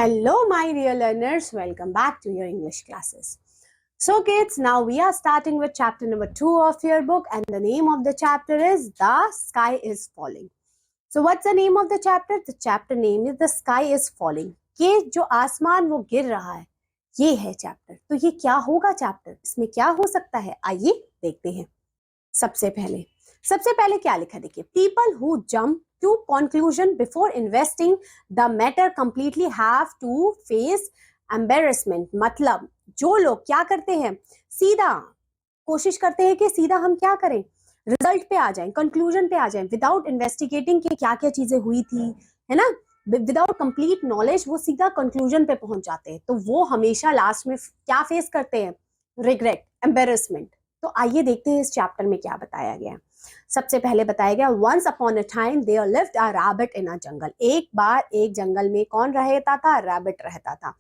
Hello, my dear learners. Welcome back to your English classes. So, kids, now we are starting with chapter number 2 of your book, and the name of the chapter is The Sky is Falling. So, what's the name of the chapter? The chapter name is The Sky is Falling. कि जो आसमान वो गिर रहा है, ये है chapter. तो ये क्या होगा चैप्टर? इसमें क्या हो सकता है? आइए देखते हैं. सबसे पहले क्या लिखा देखिए. People who jump to conclusion before investing the matter completely have to face embarrassment. मतलब जो लोग क्या करते हैं, सीधा कोशिश करते हैं कि सीधा हम क्या करें, रिजल्ट पे आ जाएं, कंक्लूजन पे आ जाएं, विदाउट इन्वेस्टिगेटिंग कि क्या क्या चीजें हुई थी, है ना, विदाउट कंप्लीट नॉलेज वो सीधा कंक्लूजन पे पहुंच जाते हैं. तो वो हमेशा लास्ट में क्या फेस करते हैं, रिग्रेट, एम्बेरसमेंट. तो आइए देखते हैं इस चैप्टर में क्या बताया गया. सबसे पहले बताया गया, once upon a time there lived a rabbit in a jungle. एक बार एक जंगल में कौन रहता था, रैबिट रहता था.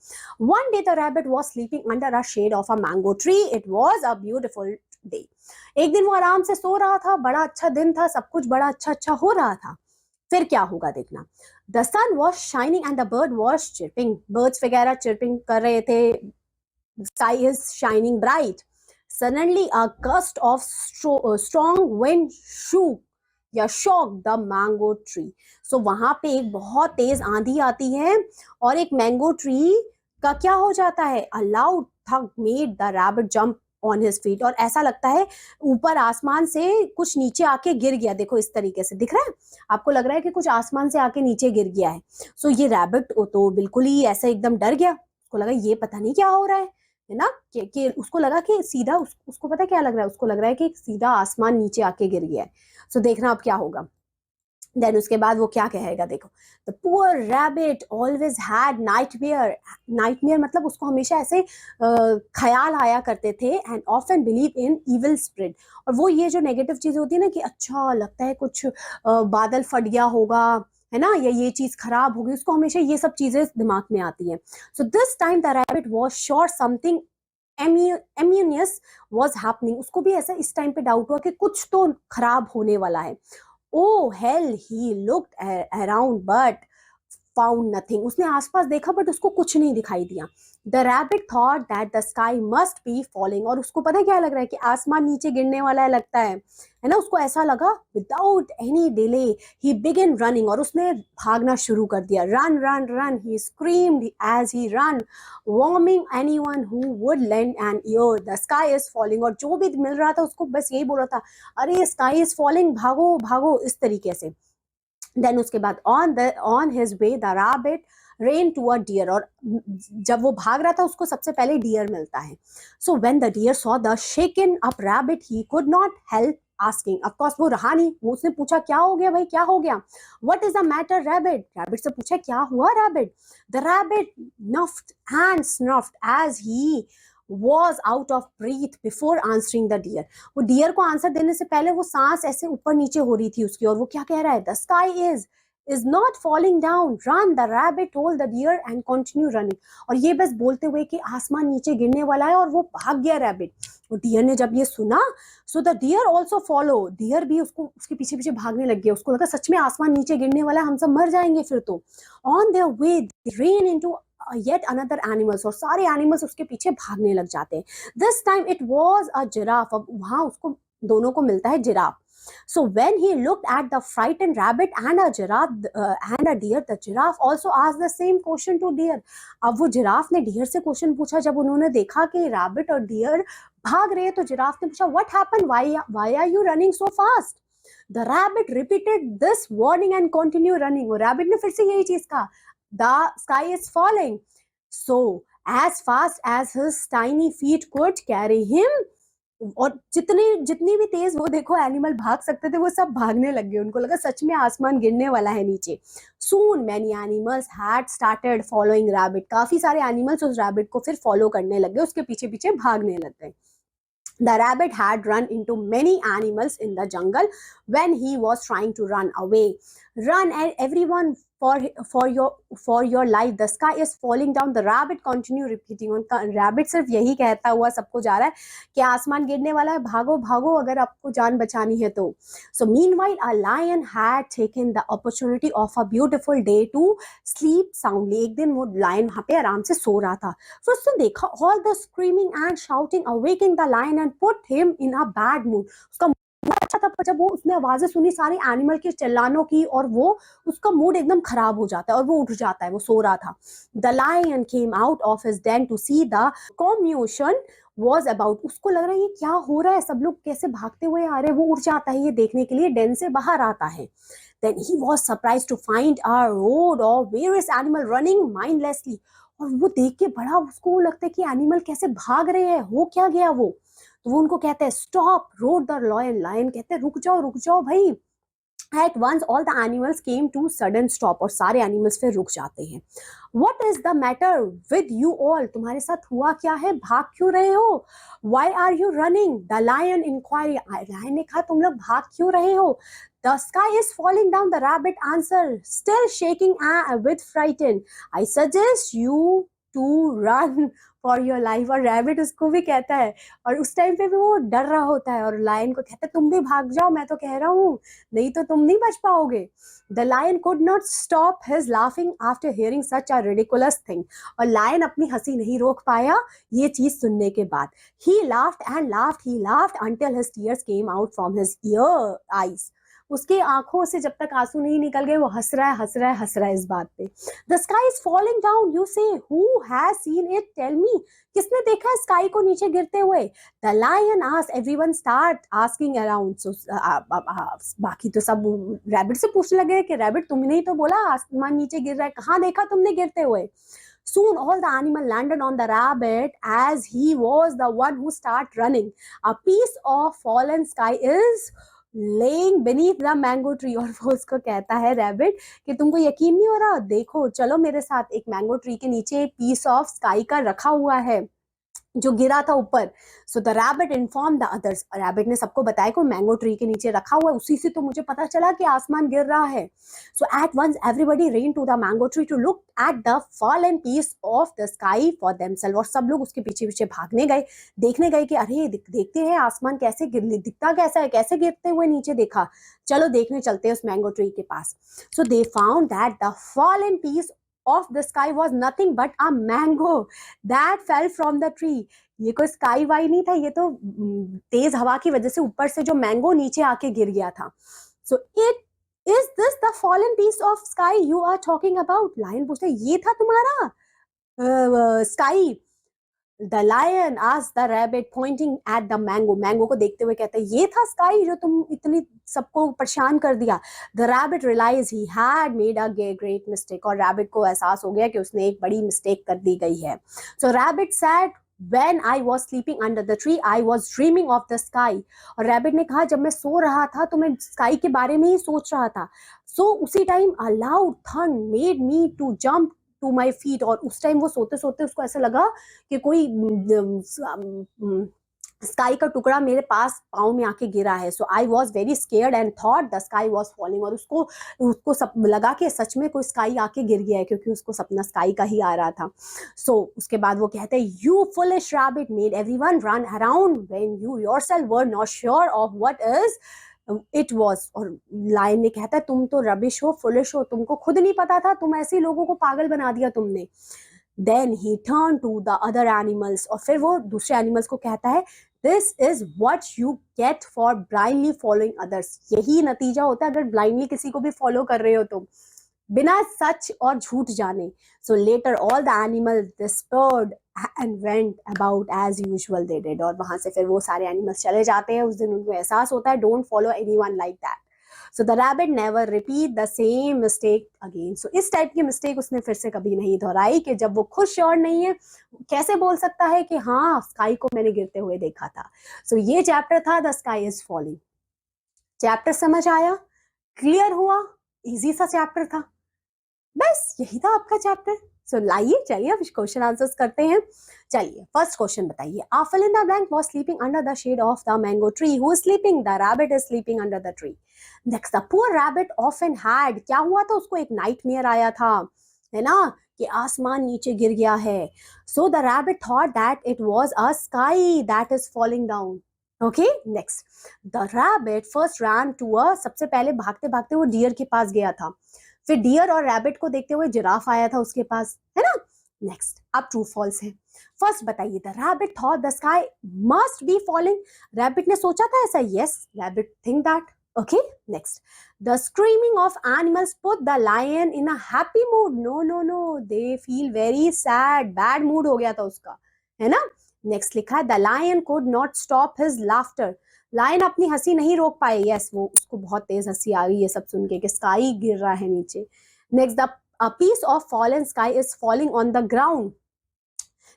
One day the rabbit was sleeping under a shade of a mango tree. It was a beautiful day. एक दिन वो आराम से सो रहा था, बड़ा अच्छा दिन था, सब कुछ बड़ा अच्छा हो रहा था. फिर क्या होगा देखना. The sun was shining and the bird was chirping. Birds वगैरह चिर्पिंग कर रहे थे. Sky is shining bright. Suddenly, a gust of strong wind shocked the mango tree. So वहां पे एक बहुत तेज आंधी आती है और एक मैंगो ट्री का क्या हो जाता है, a loud thud made the rabbit jump on his feet. और ऐसा लगता है ऊपर आसमान से कुछ नीचे आके गिर गया. देखो इस तरीके से दिख रहा है आपको, लग रहा है कि कुछ आसमान से आके नीचे गिर गया है. सो ये रैबिट तो बिल्कुल ही ऐसा एकदम डर गया. उसको लगा ये पता नहीं क्या हो रहा है ना, कि उसको लगा कि सीधा उसको पता क्या लग रहा है, उसको लग रहा है कि सीधा आसमान नीचे आके गिर गया है. सो देखना अब क्या होगा. देन उसके बाद वो क्या कहेगा देखो. The poor rabbit always had nightmare मतलब उसको हमेशा ऐसे ख्याल आया करते थे. And often believe in evil spirit. और वो ये जो नेगेटिव चीजें होती है ना, कि अच्छा लगता है कुछ बादल फट गया होगा, है ना, या ये चीज खराब होगी, उसको हमेशा ये सब चीजें दिमाग में आती हैं. So this time the rabbit was sure something ominous was happening. उसको भी ऐसा इस टाइम पे डाउट हुआ कि कुछ तो खराब होने वाला है. Oh hell, he looked around but found nothing. उसने आसपास देखा बट उसको कुछ नहीं दिखाई दिया. The rabbit thought that the sky must be falling. और उसको पता क्या लग रहा है कि आसमान नीचे गिरने वाला है लगता है ना, उसको ऐसा लगा. Without any delay, he began running. और उसने भागना शुरू कर दिया. Run, run, run. He screamed as he ran, warning anyone who would lend an ear. The sky is falling. और जो भी मिल रहा था उसको बस यही बोल रहा था, अरे sky is falling, भागो भागो, इस तरीके से. देन उसके बाद on his way the rabbit ran to a deer. और जब वो भाग रहा था उसको सबसे पहले डियर मिलता है. So when the deer saw the shaken up rabbit he could not help asking. Of course वो रहा नहीं, वो उसने पूछा क्या हो गया भाई, क्या हो गया, what is the matter rabbit. Rabbit से पूछा क्या हुआ rabbit. The rabbit nuffed and snuffed as he was out of breath before answering the deer. वो डियर को आंसर देने से पहले वो सांस ऐसे ऊपर नीचे हो रही थी उसकी. और वो क्या कह रहा है, the sky is not falling down, run, the rabbit told the deer and continue running. और ये बस बोलते हुए कि आसमान नीचे गिरने वाला है, और वो भाग गया रैबिट. और डियर ने जब ये सुना, so the deer also follow. Deer भी उसके पीछे पीछे भागने लग गया. उसको लगा सच में आसमान नीचे गिरने वाला है, हम सब मर जाएंगे फिर तो. On their way they ran into yet another animals. और सारे एनिमल्स उसके पीछे भागने लग जाते हैं. This time it was a giraffe. अब वहां उसको दोनों को मिलता है giraffe. So when he looked at the frightened rabbit and a giraffe and a deer, the giraffe also asked the same question to deer. अब वो जिराफ ने डियर से क्वेश्चन पूछा. जब उन्होंने देखा कि रैबिट और डियर भाग रहे हैं तो जिराफ ने पूछा, what happened, why are you running so fast. The rabbit repeated this warning and continued running. वो रैबिट ने फिर से यही चीज कहा, the sky is falling. So as fast as his tiny feet could carry him, और जितनी भी तेज वो देखो एनिमल भाग सकते थे वो सब भागने लग गए. उनको लगा सच में आसमान गिरने वाला है नीचे. Soon many animals had started following rabbit. काफी सारे एनिमल्स उस रैबिट को फिर फॉलो करने लग गए, उसके पीछे पीछे भागने लग गए. The rabbit had run into many animals in the jungle when he was trying to run away. Run, and everyone for your life, the sky is falling down. The rabbit continue repeating. उनका rabbit सिर्फ यही कहता हुआ सबको जा रहा है कि आसमान गिरने वाला है, भागो भागो अगर आपको जान बचानी है तो. So meanwhile a lion had taken the opportunity of a beautiful day to sleep soundly. एक दिन वो lion वहाँ पे आराम से सो रहा था. फिर उसने देखा all the screaming and shouting awaking the lion and put him in a bad mood. उसका अच्छा था, पर जब वो उसने आवाजें सुनी सारी एनिमल के चिल्लानों की और वो उसका मूड एकदम खराब हो जाता है और वो उठ जाता है, वो सो रहा था. The lion came out of his den to see the commotion was about. उसको लग रहा है ये क्या हो रहा है, सब लोग कैसे भागते हुए आ रहे हैं. वो उठ जाता है ये देखने के लिए, den से बाहर आता है. Then he was surprised to find a road of various animal running mindlessly. और वो देख के बड़ा उसको लगता है कि एनिमल कैसे भाग रहे हैं, हो क्या गया वो. तो वो उनको कहते हैं stop, roared the lion. Lion कहते हैं रुक जाओ भाई. At once all the animals came to sudden stop. और सारे एनिमल्स फिर रुक जाते हैं. What is the matter with you all? तुम्हारे साथ हुआ क्या है, भाग क्यों रहे हो? Why are you running? The lion inquired. Lion ने कहा तुम लोग भाग क्यों रहे हो? The sky is falling down. The rabbit answered, still shaking with frightened. I suggest you to run for your life. और रैबिट उसको भी कहता है, और उस टाइम पे भी वो डर रहा होता है और लायन को कहता है तुम भी भाग जाओ, मैं तो कह रहा हूँ, नहीं तो तुम नहीं बच पाओगे. The lion could not stop his laughing after hearing such a ridiculous thing. और लायन अपनी हंसी नहीं रोक पाया ये चीज सुनने के बाद. He laughed and laughed, he laughed until his tears came out from his eyes. उसके आंखों से जब तक आंसू नहीं निकल गए वो हंस रहा है इस बात पे. The sky is falling down, you say. Who has seen it? Tell me. किसने देखा स्काई को नीचे गिरते हुए? The lion asked. Everyone start asking around. So बाकी तो सब रैबिट से पूछने लगे कि रैबिट तुमने ही तो बोला आसमान नीचे गिर रहा है, कहाँ देखा तुमने गिरते हुए? Soon all the animal landed on the rabbit as he was the one who started running. A piece of fallen sky is laying beneath the mango tree. और वो उसको कहता है रैबिट कि तुमको यकीन नहीं हो रहा, देखो चलो मेरे साथ, एक मैंगो ट्री के नीचे पीस ऑफ स्काई का रखा हुआ है जो गिरा था ऊपर. So the rabbit inform the others. Rabbit ने सबको बताया कि मैंगो ट्री के नीचे रखा हुआ है, उसी से तो मुझे पता चला कि आसमान गिर रहा है. So at once everybody ran to the mango tree to look at the fallen piece of the sky for themselves. और सब लोग उसके पीछे पीछे भागने गए, देखने गए कि अरे देखते हैं आसमान कैसे दिखता कैसा है, कैसे गिरते हुए नीचे देखा, चलो देखने चलते हैं उस मैंगो ट्री के पास. So they found that the fallen piece of the sky was nothing but a mango that fell from the tree. ये कोई स्काई वाई नहीं था, ये तो तेज हवा की वजह से ऊपर से जो मैंगो नीचे आके गिर गया था. So it is this the fallen piece of sky you are talking about? लायन पूछता है ये था तुम्हारा sky? The lion asked the rabbit pointing at the mango. Mango को देखते हुए कहता है ये था स्काई जो तुम इतनी सबको परेशान कर दिया. The rabbit realized he had made a great mistake. और rabbit को एहसास हो गया कि उसने एक बड़ी मिस्टेक कर दी गई है. So rabbit said, when I was sleeping under the tree, I was dreaming of the sky. और rabbit ने कहा जब मैं सो रहा था तो मैं स्काई के बारे में ही सोच रहा था. So उसी time a loud thud made me to jump to my feet. और उस टाइम वो सोते सोते उसको ऐसा लगा कि कोई स्काई का टुकड़ा मेरे पास पाँव में आके गिरा है. So I was very scared and thought the sky was falling. और उसको सब लगा कि सच में कोई स्काई आके गिर गया है, क्योंकि उसको सपना स्काई का ही आ रहा था. सो उसके बाद वो कहते हैं you foolish rabbit made everyone run around when you yourself were not sure of what is it was. और लायन ने कहता है तुम तो रबिश हो, फुलिश हो, तुमको खुद नहीं पता था, तुम ऐसे लोगों को पागल बना दिया तुमने. Then he turned to the other animals. और फिर वो दूसरे एनिमल्स को कहता है This is what you get for blindly following others. यही नतीजा होता है अगर blindly किसी को भी follow कर रहे हो तो, बिना सच और झूठ जाने. So later all the animals dispersed and went about as usual they did. और वहां से फिर वो सारे एनिमल्स चले जाते हैं. उस दिन उनको एहसास होता है don't follow anyone like that. So the rabbit never repeat the same mistake again. So इस टाइप की मिस्टेक उसने फिर से कभी नहीं दोहराई कि जब वो खुद श्योर नहीं है कैसे बोल सकता है कि हाँ स्काई को मैंने गिरते हुए देखा था. So ये चैप्टर था the sky is falling. Chapter समझ आया, क्लियर हुआ, इजी सा चैप्टर था. बस यही था आपका चैप्टर. सो लाइए चलिए अब क्वेश्चन आंसर्स करते हैं. चलिए फर्स्ट क्वेश्चन बताइए. A fill in the blank was sleeping under the shade of the mango tree. Who is sleeping? The rabbit is sleeping under the tree. Next, the poor rabbit often had, क्या हुआ था उसको? एक nightmare आया था, है ना, कि आसमान नीचे गिर गया है. So the rabbit thought that it was a sky that is falling down. Okay, next, the rabbit first ran to a, सबसे पहले भागते भागते वो डियर के पास गया था. फिर डियर और रैबिट को देखते हुए जिराफ आया था उसके पास, है ना. नेक्स्ट, अब ट्रू फॉल्स है. फर्स्ट बताइए. The rabbit thought the sky must be falling. Rabbit ने सोचा था ऐसा. Yes, rabbit think that. Okay, next. The screaming of animals put the lion in a happy mood. No no no, they feel very sad. Bad mood हो गया था उसका, है ना. नेक्स्ट लिखा है the lion could not stop his laughter. Lion अपनी हंसी नहीं रोक पाए. यस, वो उसको बहुत तेज हंसी आ गई ये सब सुन के कि स्काई गिर रहा है नीचे. Next, the piece of fallen sky is falling on the ground.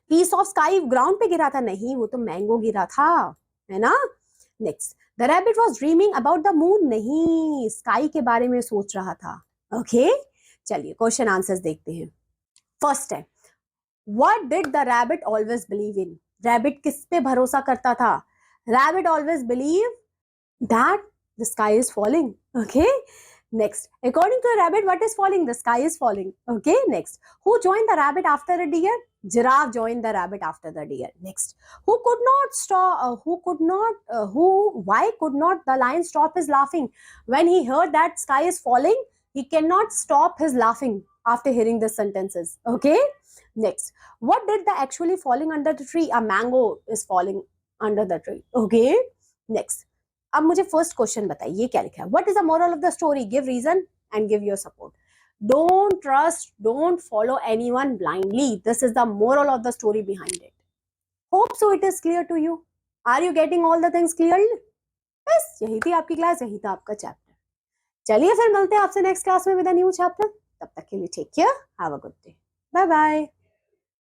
Piece of sky ground पे गिरा था? नहीं, वो तो मैंगो गिरा था, है ना. Next, the rabbit was dreaming about the moon. नहीं, स्काई के बारे में सोच रहा था. ओके, चलिए क्वेश्चन आंसर्स देखते हैं. फर्स्ट है, what did the rabbit always believe in. Rabbit किस पे भरोसा करता था? Rabbit always believe that the sky is falling. Okay. Next, according to a rabbit, what is falling? The sky is falling. Okay. Next, who joined the rabbit after a deer? Giraffe joined the rabbit after the deer. Next, who could not stop? Why could not the lion stop his laughing when he heard that sky is falling? He cannot stop his laughing after hearing the sentences. Okay. Next, what did the actually falling under the tree? A mango is falling under the tree. Okay. Next, अब मुझे first question बताइए क्या लिखा है. What is the moral of the story? Give reason and give your support. Don't trust, don't follow anyone blindly. This is the moral of the story behind it. Hope so it is clear to you. Are you getting all the things clearly? बस यही थी आपकी class, यही था आपका chapter. चलिए फिर मिलते हैं आपसे नेक्स्ट क्लास में विद अ न्यू चैप्टर. तब तक के लिए take care, have a good day, bye bye.